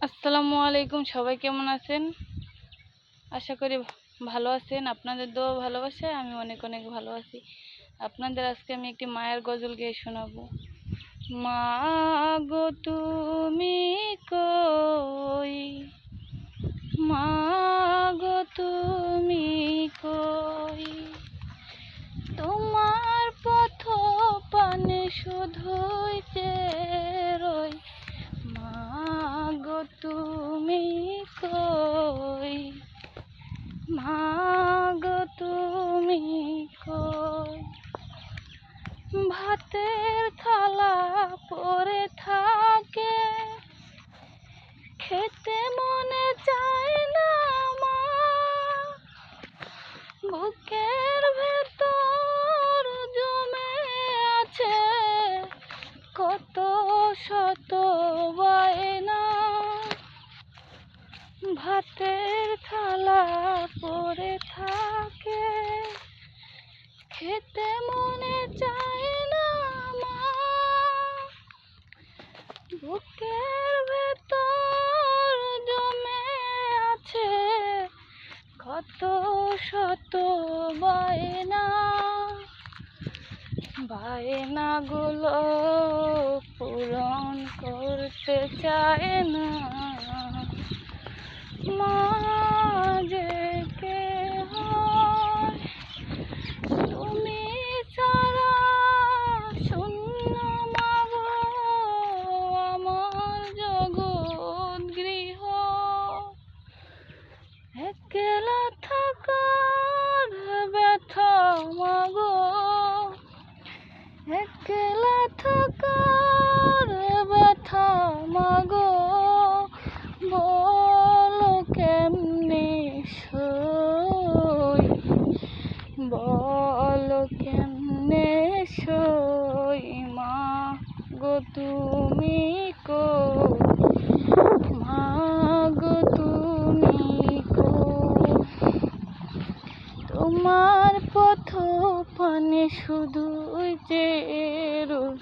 আসসালামু আলাইকুম। সবাই কেমন আছেন? আশা করি ভালো আছেন। আপনাদের দোয়া ভালোবাসায় আমি অনেক অনেক ভালো আছি। আপনাদের আজকে আমি একটি মায়ের গজল গেয়ে শোনাবো। মা গো তুমি কই, মা গো তুমি কই, তোমার পথ পানে শুধুই চেয়ে রই। মা গো তুমি কই, মা গো তুমি কই, ভাতের থালা পড়ে থাকে, খেতে মনে চায় না মা, বুকের ভেতর জমে আছে কত শত বায়না। ভাতের থালা পড়ে থাকে, খেতে মনে চায় না মা, বুকের ভেতর জমে আছে কত শত বায়না। বায়নাগুলো পূরণ করতে চায় না মা, যে কে হয় তুমি ছাড়া শূন্য মা গো, আমার জগৎ গৃহ। একলা থাকার ব্যথা মা গো, একলা থাকার ব্যথা মা গো, বলো কেমনে সই, বলো কেমনে সই। মা গো তুমি কই, মা গো তুমি কই, তোমার পথ পানে শুধুই চেয়ে রই।